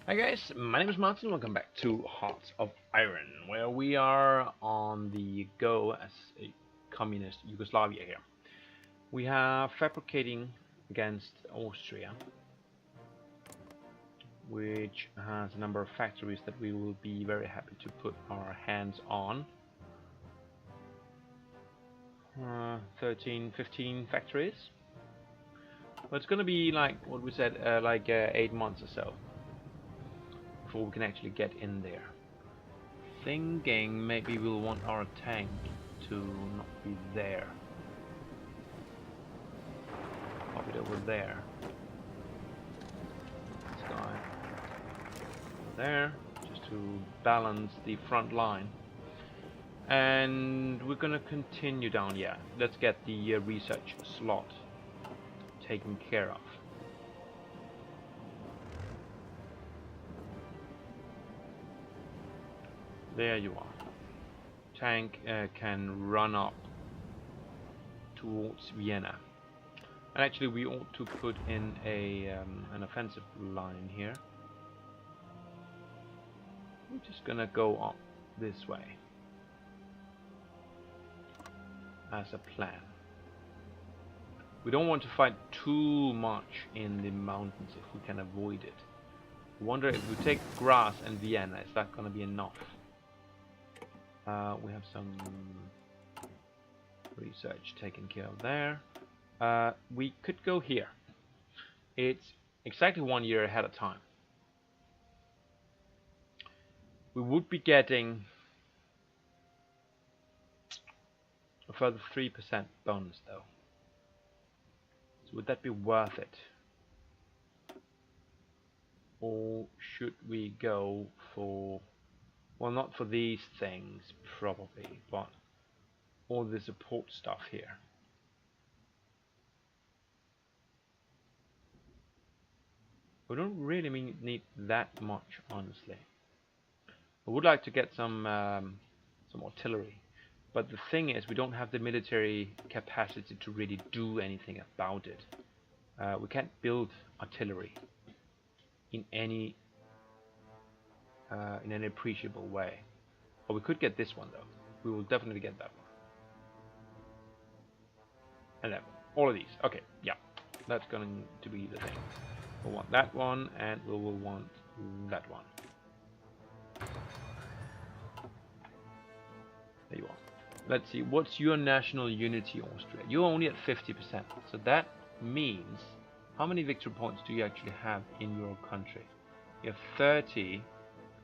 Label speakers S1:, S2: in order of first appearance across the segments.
S1: Hi guys, my name is Martin. Welcome back to Hearts of Iron, where we are on the go as a communist Yugoslavia here. We are fabricating against Austria, which has a number of factories that we will be very happy to put our hands on. 13, 15 factories. But it's gonna be like what we said, 8 months or so before we can actually get in there. Thinking maybe we'll want our tank to not be there. Pop it over there. This guy there, just to balance the front line. And we're gonna continue down. Yeah, let's get the research slot taken care of. There you are. Tank can run up towards Vienna. And actually we ought to put in an offensive line here. We're just gonna go up this way as a plan. We don't want to fight too much in the mountains if we can avoid it. I wonder if we take Graz and Vienna, is that gonna be enough? We have some research taken care of there. We could go here. It's exactly 1 year ahead of time. We would be getting a further 3% bonus though. So would that be worth it? Or should we go for... well, not for these things, probably, but all the support stuff here. We don't really need that much, honestly. I would like to get some artillery, but the thing is, we don't have the military capacity to really do anything about it. We can't build artillery in any appreciable way. But we could get this one though. We will definitely get that one. And then all of these. Okay, yeah, that's going to be the thing. We'll want that one, and we will want that one. There you are. Let's see, what's your national unity, Austria? You're only at 50%. So that means, how many victory points do you actually have in your country? You have 30,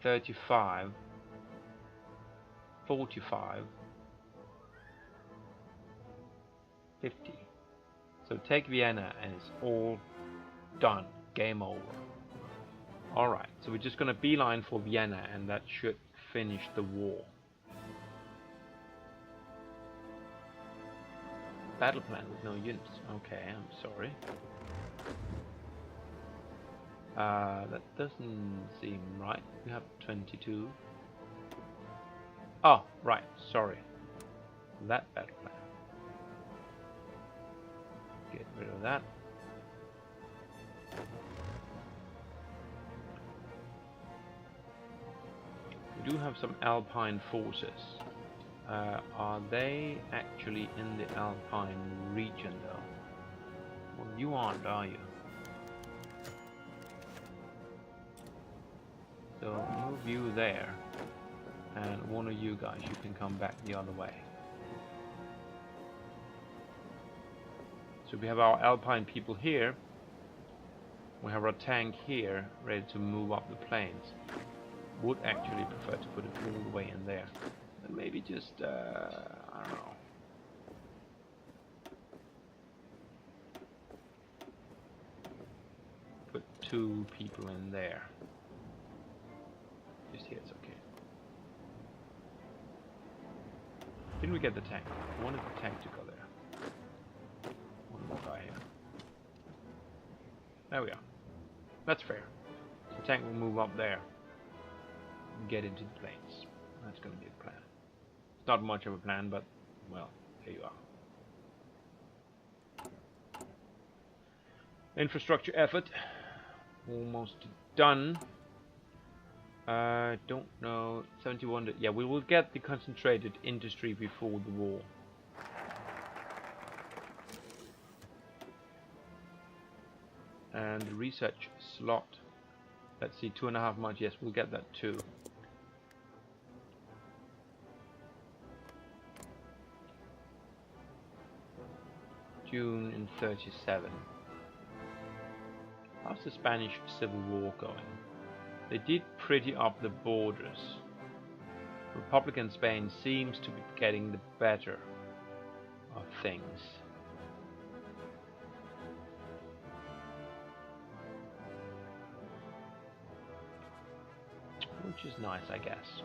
S1: 35, 45, 50. So take Vienna and it's all done. Game over. Alright, so we're just gonna beeline for Vienna and that should finish the war. Battle plan with no units. Okay, I'm sorry. That doesn't seem right. We have 22. Oh, right, sorry. That battle plan. Get rid of that. We do have some Alpine forces. Are they actually in the Alpine region though? Well, you aren't, are you? So move you there, and one of you guys, you can come back the other way. So we have our Alpine people here. We have our tank here, ready to move up the plains. Would actually prefer to put it all the way in there. And maybe just, I don't know. Put 2 people in there. Just here, it's okay. Didn't we get the tank? I wanted the tank to go there. One more guy here. There we are. That's fair. The tank will move up there and get into the plains. That's going to be a plan. It's not much of a plan, but, well, there you are. Infrastructure effort. Almost done. Don't know. 71. Yeah, we will get the concentrated industry before the war. And the research slot. Let's see, 2.5 months. Yes, we'll get that too. June in 37. How's the Spanish Civil War going? They did pretty up the borders. Republican Spain seems to be getting the better of things. Which is nice, I guess.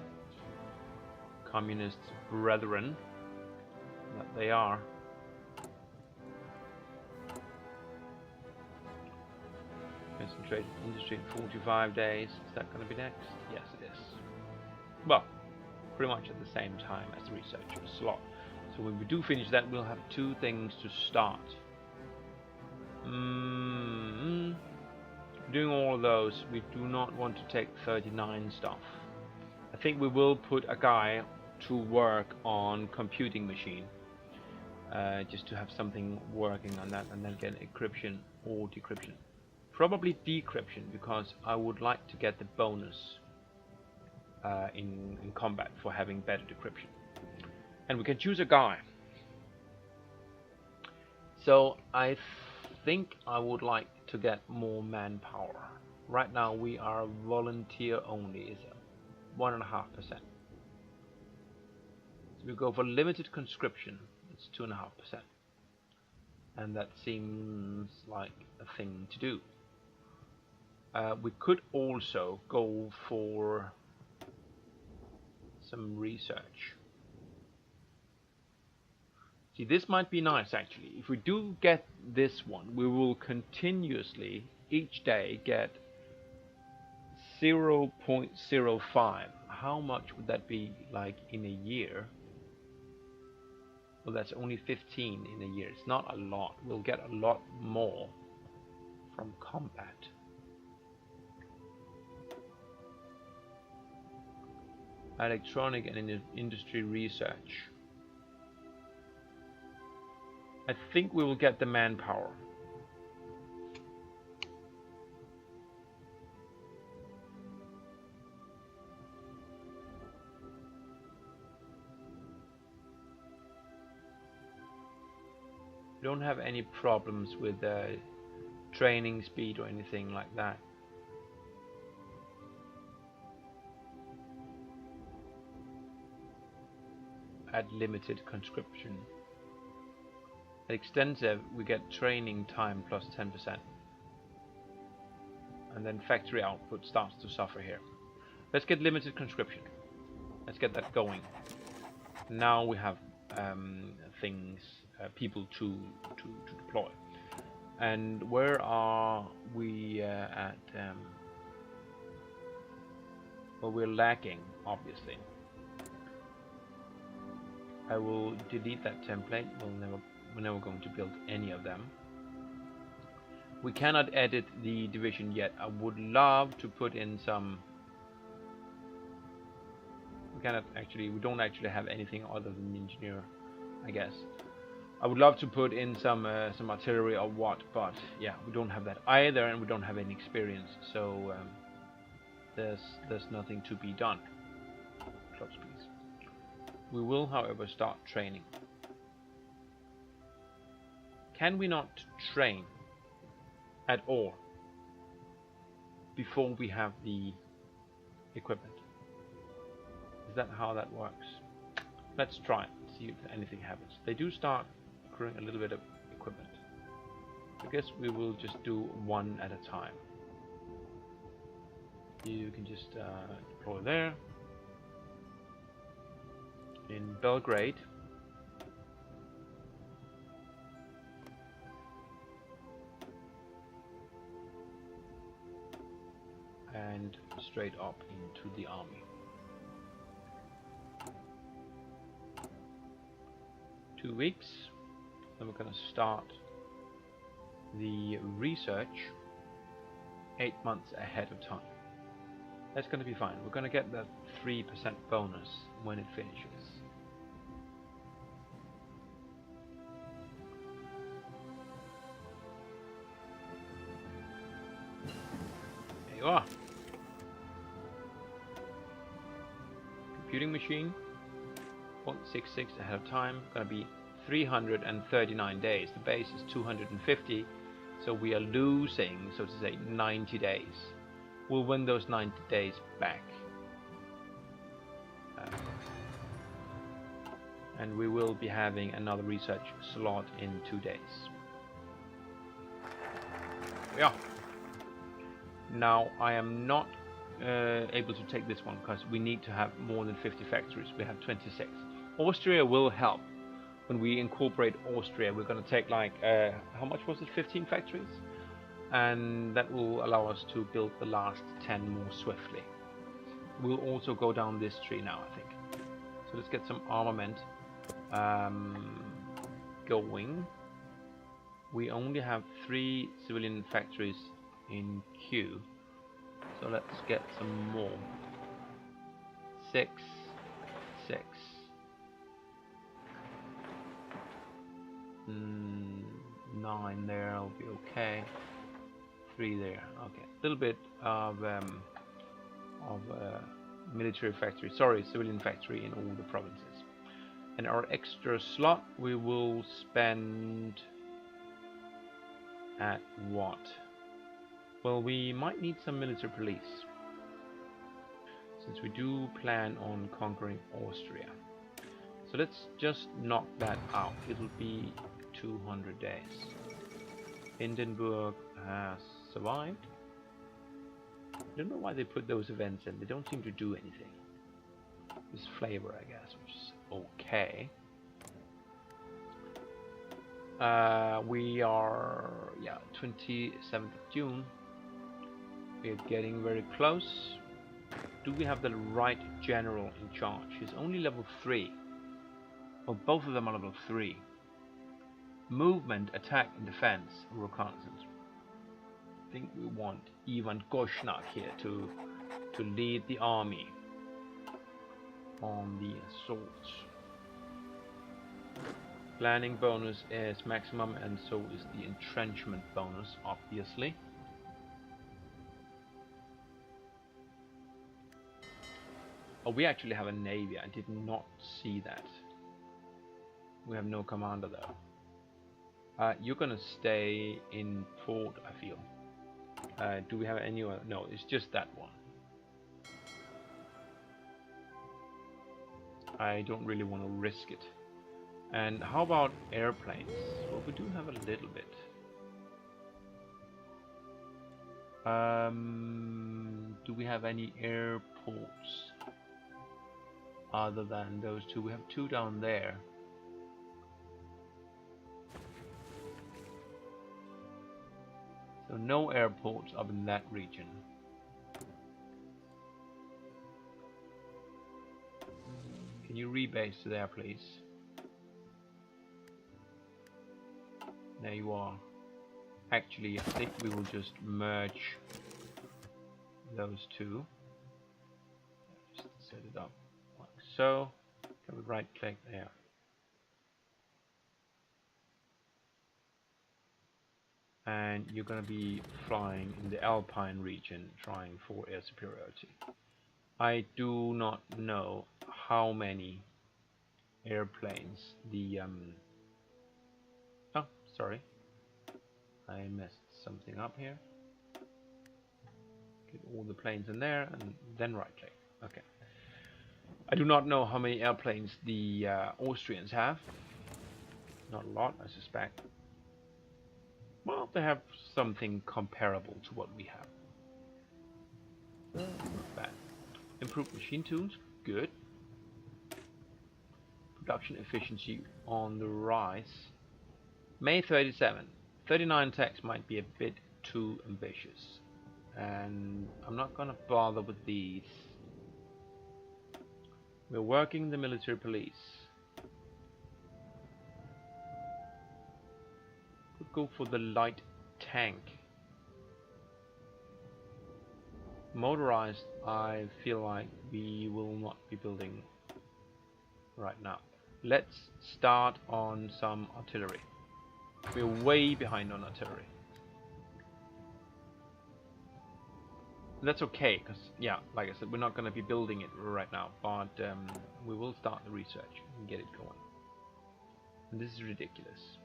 S1: Communist brethren that they are. Concentrated industry in 45 days. Is that going to be next? Yes, it is. Well, pretty much at the same time as the research slot. So when we do finish that, we'll have 2 things to start. Doing all of those, we do not want to take 39 stuff. I think we will put a guy to work on computing machine, just to have something working on that, and then get encryption or decryption. Probably decryption, because I would like to get the bonus in combat for having better decryption. And we can choose a guy. So I think I would like to get more manpower. Right now we are volunteer only, is 1.5%. So we go for limited conscription, it's 2.5%. And that seems like a thing to do. We could also go for some research. See, this might be nice actually. If we do get this one, we will continuously each day get 0.05. How much would that be like in a year? Well, that's only 15 in a year. It's not a lot. We'll get a lot more from combat. Electronic and industry research. I think we will get the manpower. We don't have any problems with training speed or anything like that. At limited conscription. At extensive, we get training time plus 10%. And then factory output starts to suffer here. Let's get limited conscription. Let's get that going. Now we have things, people to deploy. And where are we at? Well, we're lacking, obviously. I will delete that template. We're never going to build any of them. We cannot edit the division yet. I would love to put in some. We don't actually have anything other than engineer, I guess. I would love to put in some artillery or what, but yeah, we don't have that either, and we don't have any experience. So there's nothing to be done. Close, please. We will, however, start training. Can we not train at all before we have the equipment? Is that how that works? Let's try it, see if anything happens. They do start accruing a little bit of equipment. I guess we will just do one at a time. You can just deploy there. In Belgrade, and straight up into the army. 2 weeks, then we're going to start the research 8 months ahead of time. That's going to be fine. We're going to get that 3% bonus when it finishes. There you are. Computing machine, 0.66 ahead of time. Going to be 339 days. The base is 250, so we are losing, so to say, 90 days. We'll win those 90 days back. And we will be having another research slot in 2 days. Yeah. Now I am not able to take this one because we need to have more than 50 factories. We have 26. Austria will help. When we incorporate Austria, we're going to take like, how much was it? 15 factories? And that will allow us to build the last 10 more swiftly. We'll also go down this tree now, I think. So let's get some armament going. We only have 3 civilian factories in queue, so let's get some more. 6, 6. 9 there, I'll be okay. 3 there, okay. A little bit of military factory, sorry, civilian factory in all the provinces. And our extra slot we will spend at what? Well, we might need some military police, since we do plan on conquering Austria. So let's just knock that out. It'll be 200 days. Hindenburg has survived. I don't know why they put those events in. They don't seem to do anything. This flavor, I guess, which is okay. We are, 27th of June. We're getting very close. Do we have the right general in charge? He's only level 3. Well, both of them are level 3. Movement, attack, and defense, reconnaissance. I think we want Ivan Goshnak here to lead the army on the assault. Planning bonus is maximum, and so is the entrenchment bonus, obviously. Oh, we actually have a navy. I did not see that. We have no commander though. You're gonna stay in port, I feel. Do we have any other? No, it's just that one. I don't really want to risk it. And how about airplanes? Well, we do have a little bit. Do we have any airports other than those two? We have 2 down there. So no airports up in that region. Can you rebase to there, please? There you are. Actually, I think we will just merge those 2. Just set it up like so. Can we right click there? And you're going to be flying in the Alpine region, trying for air superiority. I do not know how many airplanes the oh, sorry, I messed something up here. Get all the planes in there and then right click. Okay. I do not know how many airplanes the Austrians have. Not a lot, I suspect. Well, they have something comparable to what we have. Not bad. Improved machine tools, good. Production efficiency on the rise. May 37. 39 techs might be a bit too ambitious. And I'm not gonna bother with these. We're working the military police. Could go for the light tank. motorized, I feel like we will not be building right now. Let's start on some artillery. We're way behind on artillery. That's okay, because, yeah, like I said, we're not going to be building it right now, but we will start the research and get it going. And this is ridiculous.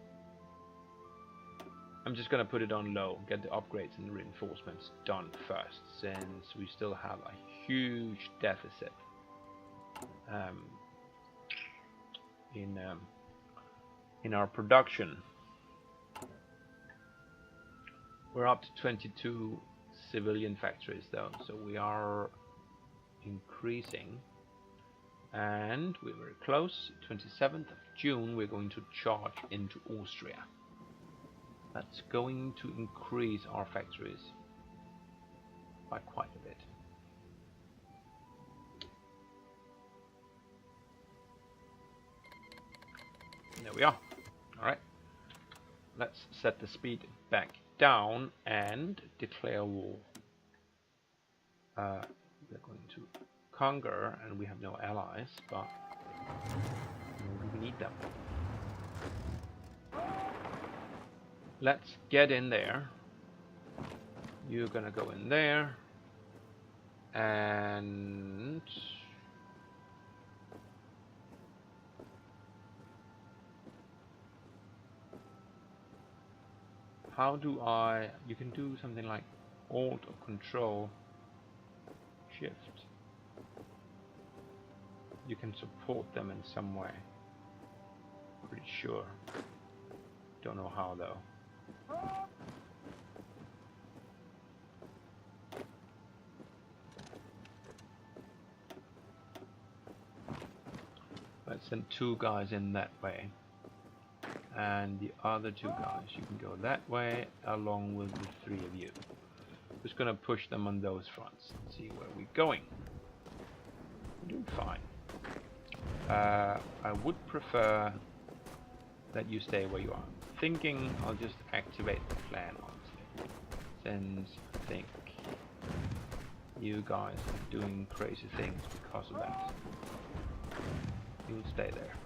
S1: I'm just going to put it on low, get the upgrades and the reinforcements done first, since we still have a huge deficit in our production. We're up to 22 civilian factories though, so we are increasing, and we're very close. 27th of June we're going to charge into Austria. That's going to increase our factories by quite a bit. There we are. Alright, let's set the speed back down and declare war. We're going to conquer, and we have no allies, but maybe we need them. Let's get in there. You're gonna go in there, and how do I... You can do something like Alt or Control Shift. You can support them in some way. Pretty sure. Don't know how though. Let's send 2 guys in that way. And the other 2 guys, you can go that way along with the 3 of you. Just gonna push them on those fronts and see where we're going. We're doing fine. I would prefer that you stay where you are. Thinking I'll just activate the plan, honestly, since I think you guys are doing crazy things because of that. You'll stay there.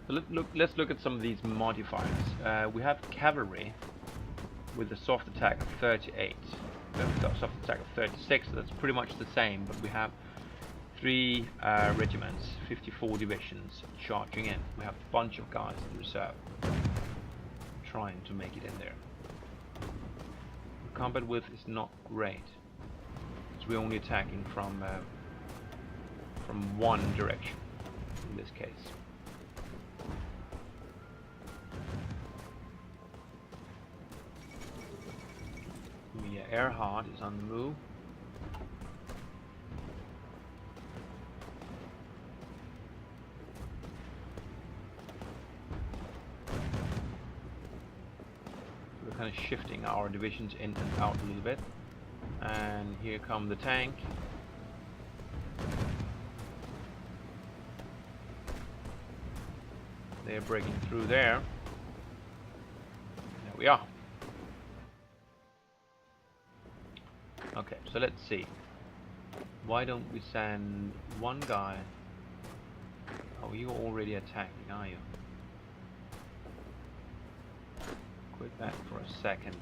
S1: So let's look at some of these modifiers. We have cavalry with a soft attack of 38. We have a soft attack of 36, so that's pretty much the same, but we have 3 regiments, 54 divisions charging in. We have a bunch of guys in reserve trying to make it in there. The combat width is not great, so we're only attacking from one direction in this case. Earhart is on the move. We're kind of shifting our divisions in and out a little bit. And here come the tank. They're breaking through there. There we are. Okay, so let's see. Why don't we send 1 guy? Oh, you're already attacking, are you? Quit that for a second.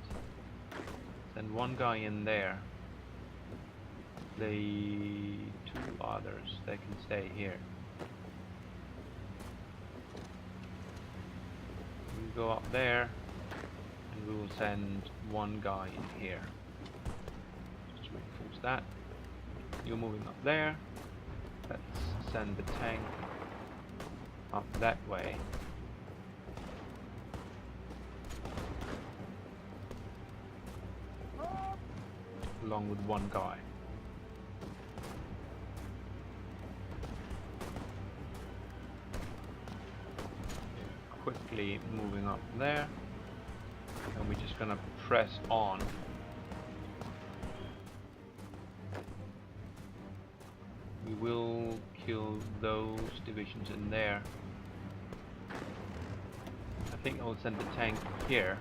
S1: Send 1 guy in there. The 2 others, they can stay here. We go up there, and we will send 1 guy in here. Reinforce that. You're moving up there. Let's send the tank up that way. Along with 1 guy. Quickly moving up there. And we're just gonna press on. We will kill those divisions in there. I think I'll send the tank here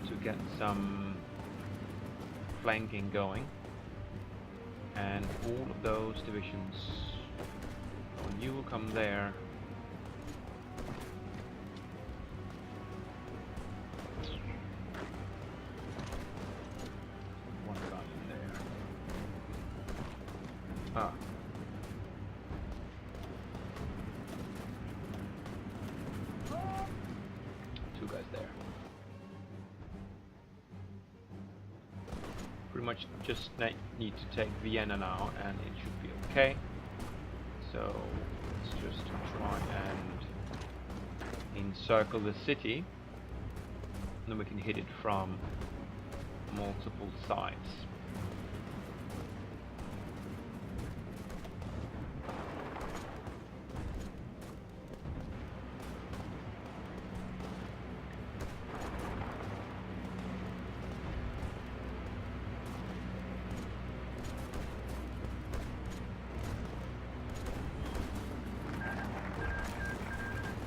S1: to get some flanking going. And all of those divisions, when you will come there. One guy in there. Ah. Two guys there. Pretty much just need to take Vienna now and it should be okay. So let's just try and encircle the city, and then we can hit it from multiple sides.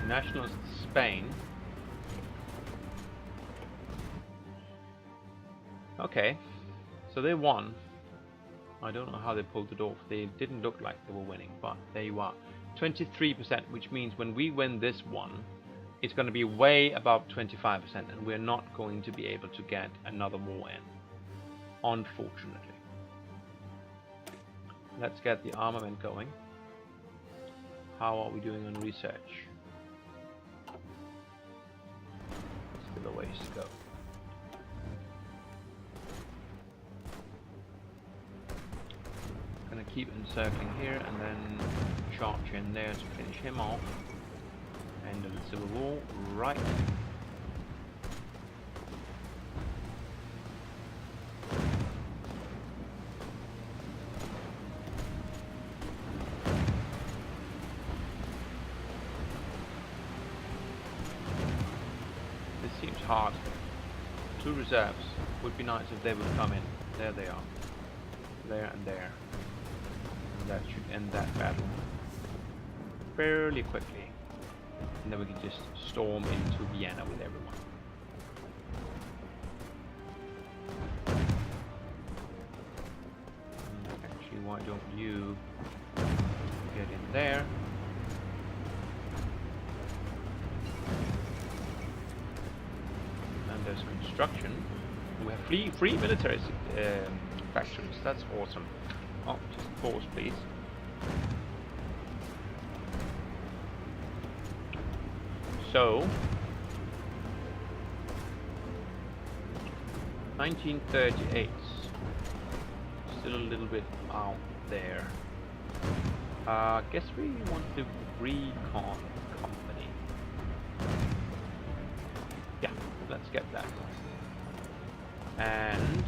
S1: Nationalist Spain. Okay, so they won. I don't know how they pulled it off. They didn't look like they were winning, but there you are. 23%, which means when we win this one, it's going to be way above 25%, and we're not going to be able to get another war in, unfortunately. Let's get the armament going. How are we doing on research? Still a ways to go. Gonna keep encircling here and then charge in there to finish him off. End of the Civil War, right. This seems hard. 2 reserves. Would be nice if they would come in. There they are. There and there. And that should end that battle fairly quickly. And then we can just storm into Vienna with everyone. Actually, why don't you get in there? And there's construction. We have free military factories. That's awesome. Oh, just pause, please. So, 1938, still a little bit out there. Guess we want the recon company. Yeah, let's get that. And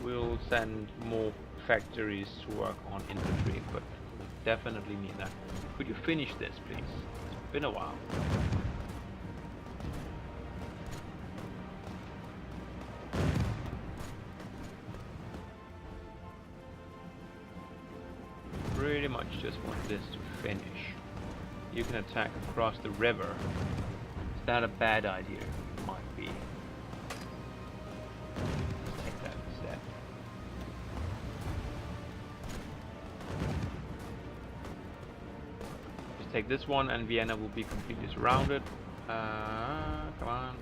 S1: we'll send more factories to work on infantry equipment. We definitely need that. Could you finish this, please? Been a while. Pretty much just want this to finish. You can attack across the river. Is that a bad idea? It might be. Let's take that instead. Take this one and Vienna will be completely surrounded. Come on.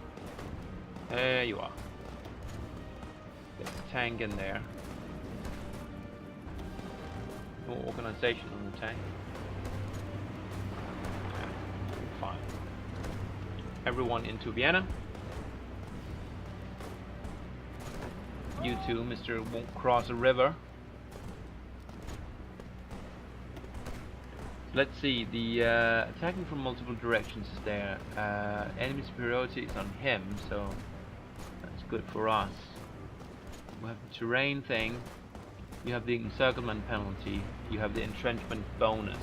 S1: There you are. Get the tank in there. No organization on the tank. Okay, fine. Everyone into Vienna. You too, Mr. Won't Cross a River. Let's see, the attacking from multiple directions is there. Enemy superiority is on him, so that's good for us. We have the terrain thing, you have the encirclement penalty, you have the entrenchment bonus.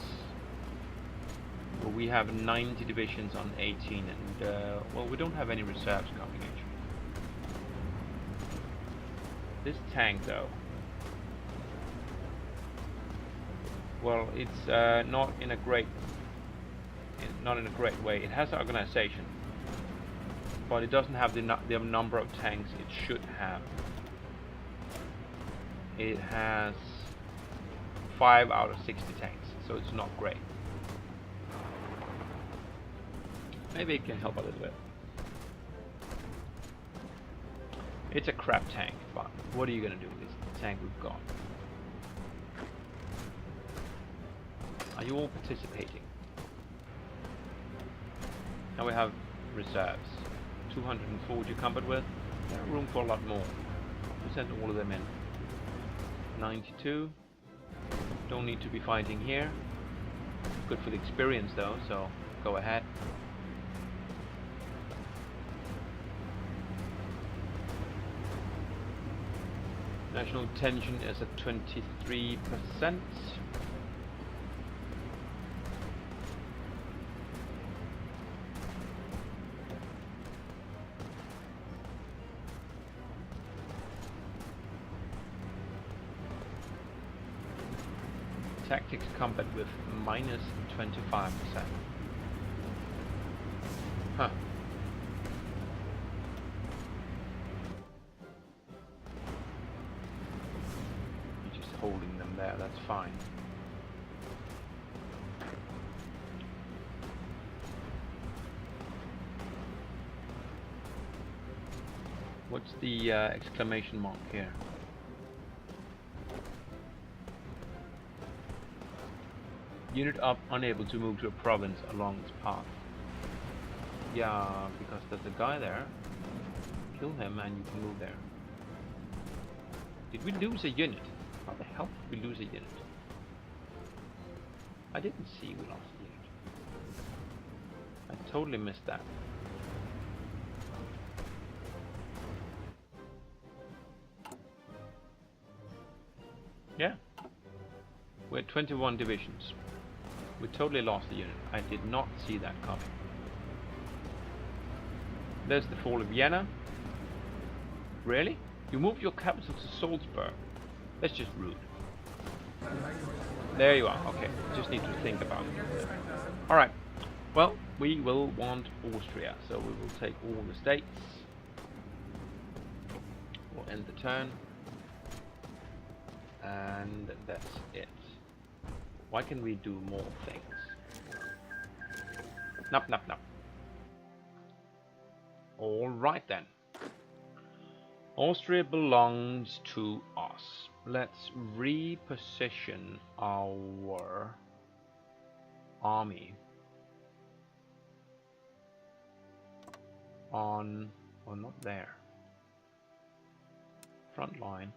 S1: Well, we have 90 divisions on 18, and well, we don't have any reserves coming actually. This tank though. Well, it's not in a great not in a great way. It has organization, but it doesn't have the number of tanks it should have. It has 5 out of 60 tanks, so it's not great. Maybe it can help a little bit. It's a crap tank, but what are you gonna do with this tank we've got? Are you all participating? Now we have reserves. 240 compared with. There's room for a lot more. We send all of them in. 92. Don't need to be fighting here. Good for the experience though, so go ahead. National tension is at 23%. Tactics combat with minus 25%. Huh. You're just holding them there, that's fine. What's the exclamation mark here? Unit up, unable to move to a province along its path. Yeah, because there's a guy there. Kill him and you can move there. Did we lose a unit? How the hell did we lose a unit? I didn't see we lost a unit. I totally missed that. Yeah. We're 21 divisions. We totally lost the unit. I did not see that coming. There's the fall of Vienna. Really? You moved your capital to Salzburg. That's just rude. There you are. Okay. Just need to think about it. Alright. Well, we will want Austria. So we will take all the states. We'll end the turn. And that's it. Why can we do more things? Nup, nup, nup. Alright then. Austria belongs to us. Let's reposition our army on, well, not there. Front line.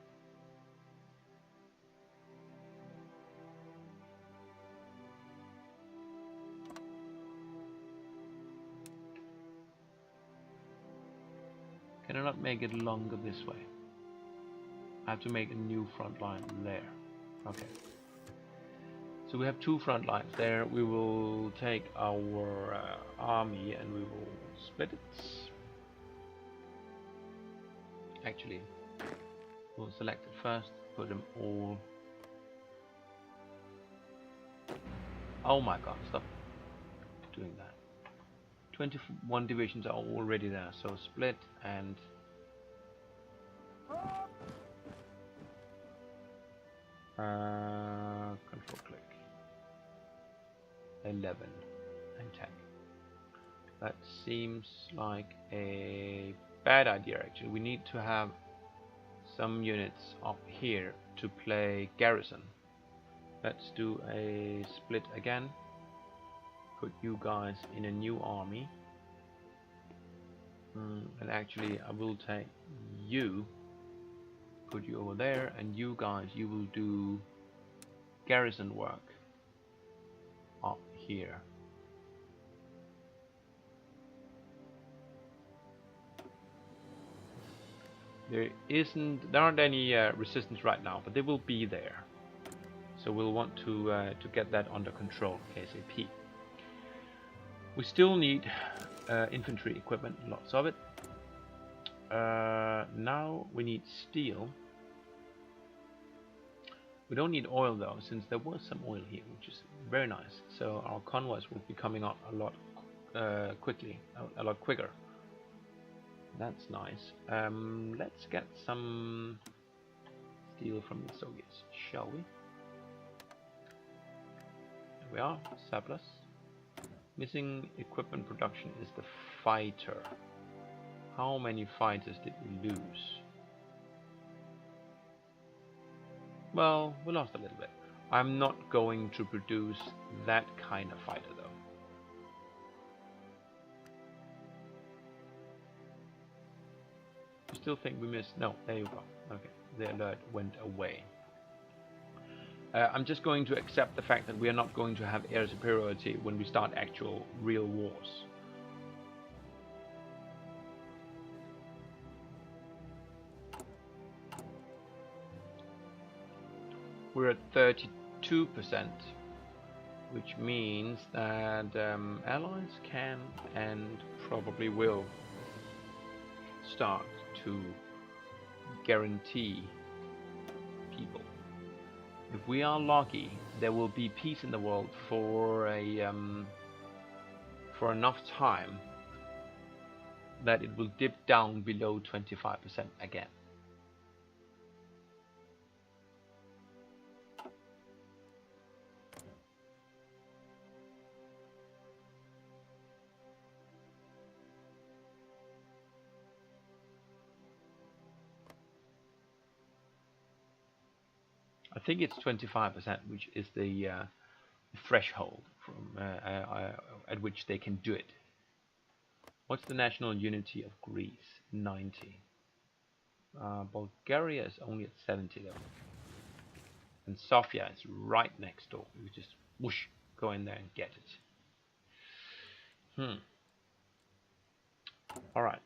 S1: Can I not make it longer this way? I have to make a new front line there. Okay. So we have two front lines there. We will take our army and we will split it. Actually, we'll select it first, put them all. Oh my god, stop doing that. 21 divisions are already there, so split and control click 11 and 10. That seems like a bad idea actually. We need to have some units up here to play garrison. Let's do a split again. Put you guys in a new army. And actually I will take you, put you over there, and you guys, you will do garrison work up here. There aren't any resistance right now, but they will be there. So we'll want to get that under control ASAP. We still need infantry equipment, lots of it. Now we need steel. We don't need oil though, since there was some oil here, which is very nice. So our convoys will be coming up a lot quickly, a lot quicker. That's nice. Let's get some steel from the Soviets, shall we? There we are, surplus. Missing equipment production is the fighter. How many fighters did we lose? Well, we lost a little bit. I'm not going to produce that kind of fighter though. You still think we missed? No, there you go. Okay, the alert went away. I'm just going to accept the fact that we are not going to have air superiority when we start actual real wars. We're at 32%, which means that allies can and probably will start to guarantee people. If we are lucky, there will be peace in the world for enough time that it will dip down below 25% again. I think it's 25%, which is the threshold from at which they can do it. What's the national unity of Greece? 90. Bulgaria is only at 70 though, and Sofia is right next door. We just whoosh, go in there and get it. All right.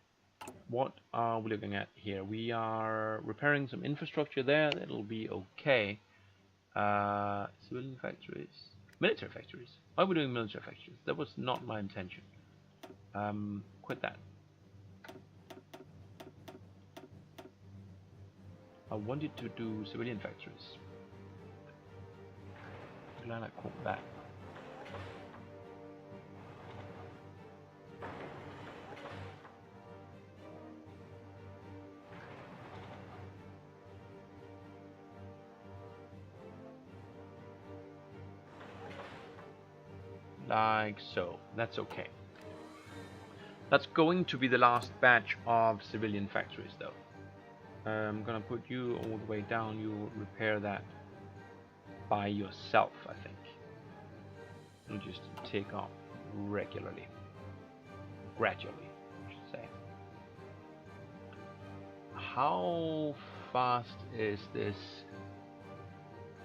S1: What are we looking at here? We are repairing some infrastructure there. That'll be okay. Civilian factories, military factories. Why are we doing military factories? That was not my intention. Quit that. I wanted to do civilian factories. Glad I caught that. Like so. That's okay. That's going to be the last batch of civilian factories though. I'm gonna put you all the way down. You repair that by yourself, I think. And just take off regularly. Gradually, I should say. How fast is this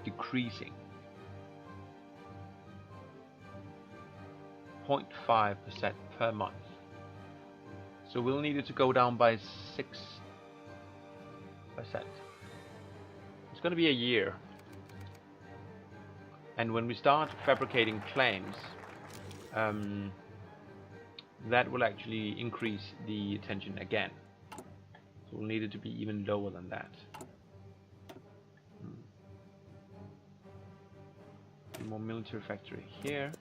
S1: decreasing? 0.5% per month. So we'll need it to go down by 6%. It's going to be a year. And when we start fabricating claims, that will actually increase the tension again. So we'll need it to be even lower than that. More military factory here.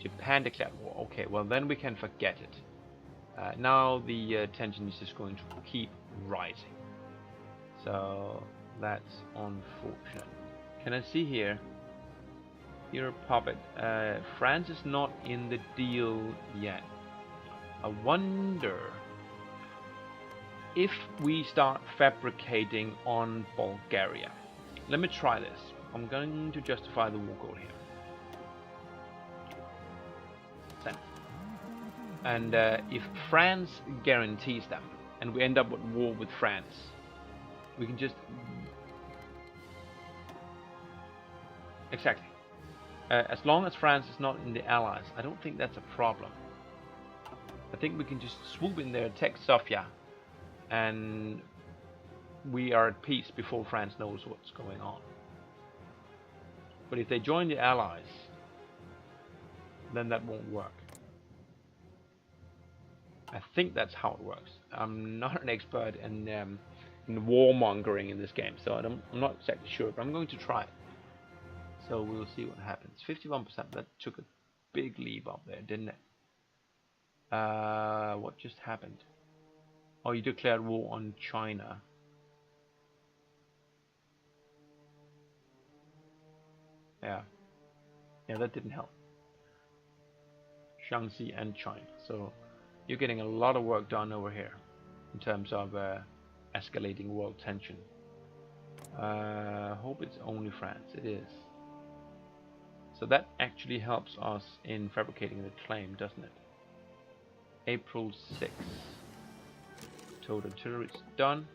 S1: Japan declared war. Okay, well then we can forget it. Now the tension is just going to keep rising. So that's unfortunate. Can I see here? Here, puppet. France is not in the deal yet. I wonder if we start fabricating on Bulgaria. Let me try this. I'm going to justify the war goal here. Send. And if France guarantees them, and we end up with war with France, we can just... Exactly. As long as France is not in the Allies, I don't think that's a problem. I think we can just swoop in there, take Sofia, and we are at peace before France knows what's going on. But if they join the Allies, then that won't work. I think that's how it works. I'm not an expert in warmongering in this game, so I'm not exactly sure, but I'm going to try it. So we'll see what happens. 51%, that took a big leap up there, didn't it? What just happened? Oh, you declared war on China. Yeah, that didn't help. Shaanxi and China. So you're getting a lot of work done over here in terms of escalating world tension. Hope it's only France. It is. So that actually helps us in fabricating the claim, doesn't it? April 6th. Total artillery is done.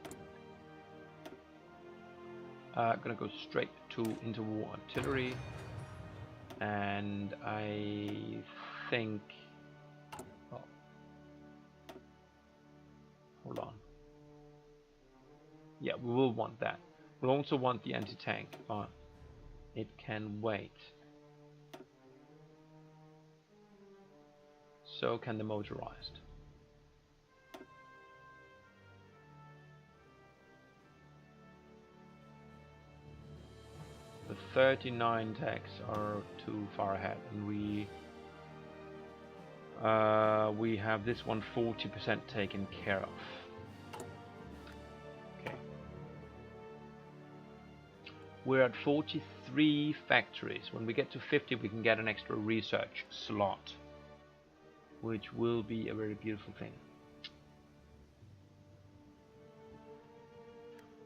S1: Gonna go straight to interwar artillery, and I think. Oh, hold on. Yeah, we will want that. We'll also want the anti-tank, but it can wait. So can the motorized. The 39 techs are too far ahead, and we have this one 40% taken care of. Okay. We're at 43 factories. When we get to 50, we can get an extra research slot, which will be a very beautiful thing.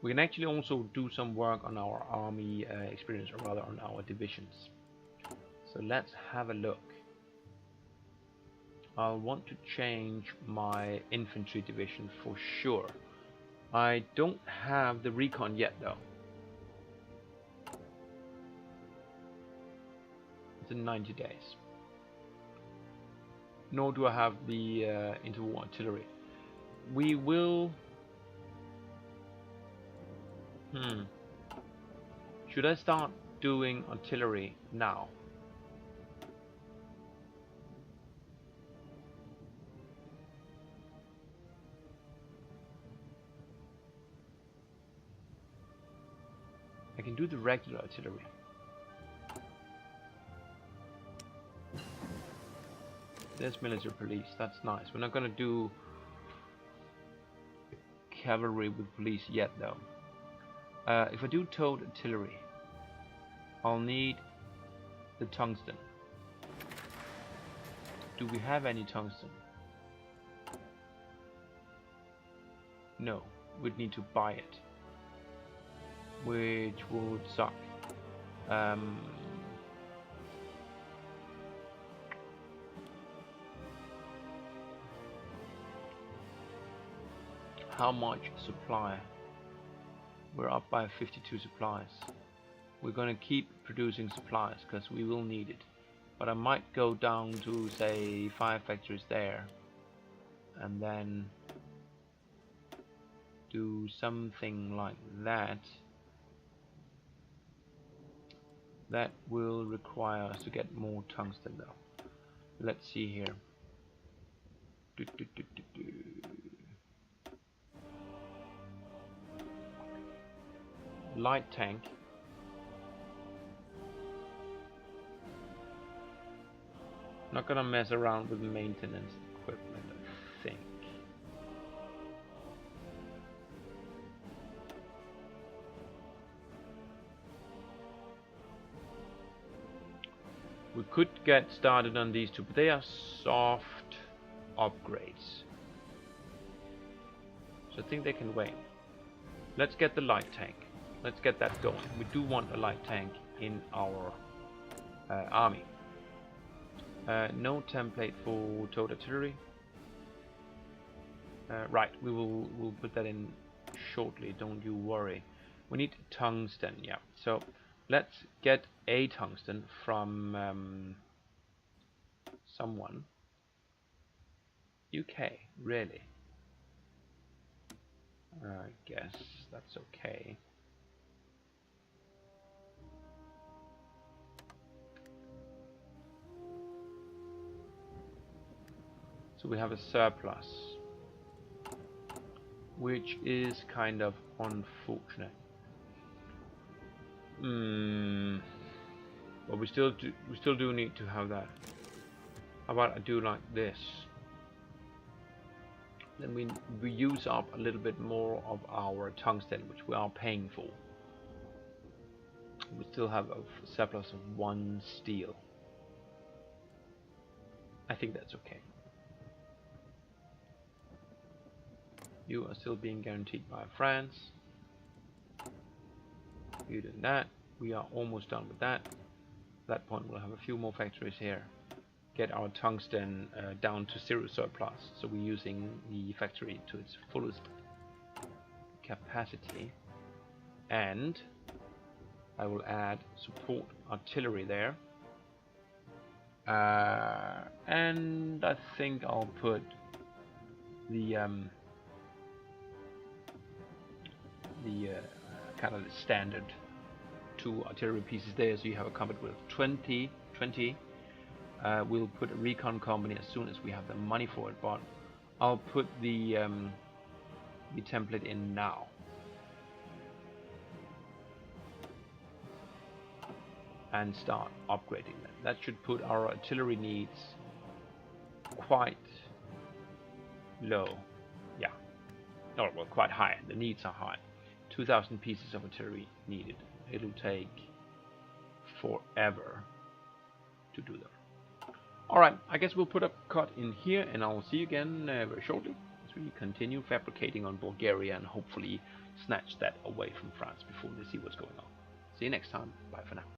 S1: We can actually also do some work on our army experience, or rather on our divisions. So let's have a look. I'll want to change my infantry division for sure. I don't have the recon yet though. It's in 90 days. Nor do I have the interwar artillery. We will... Should I start doing artillery now? I can do the regular artillery. There's military police, that's nice. We're not gonna do cavalry with police yet though. If I do towed artillery, I'll need the tungsten. Do we have any tungsten? No, we'd need to buy it, which would suck. How much supply? We're up by 52 supplies. We're going to keep producing supplies because we will need it. But I might go down to say 5 factories there and then do something like that. That will require us to get more tungsten though. Let's see here. Light tank. Not gonna mess around with maintenance equipment, I think. We could get started on these two, but they are soft upgrades. So I think they can wait. Let's get the light tank. Let's get that going. We do want a light tank in our army. No template for towed artillery. Right, we'll put that in shortly. Don't you worry. We need tungsten. Yeah. So let's get a tungsten from someone. UK, really? I guess that's okay. So we have a surplus, which is kind of unfortunate. But we still do need to have that. How about I do like this? Then we use up a little bit more of our tungsten, which we are paying for. We still have a surplus of 1 steel. I think that's okay. You are still being guaranteed by France. You're doing that. We are almost done with that. At that point we'll have a few more factories here. Get our tungsten down to 0 surplus. So we're using the factory to its fullest capacity. And I will add support artillery there. And I think I'll put the kind of the standard 2 artillery pieces there, so you have a combat with 20. We'll put a recon company as soon as we have the money for it, but I'll put the template in now. And start upgrading them. That should put our artillery needs quite low. Yeah. Oh, well, quite high. The needs are high. 2,000 pieces of artillery needed. It'll take forever to do them. Alright, I guess we'll put a cut in here, and I'll see you again very shortly as we continue fabricating on Bulgaria and hopefully snatch that away from France before they see what's going on. See you next time. Bye for now.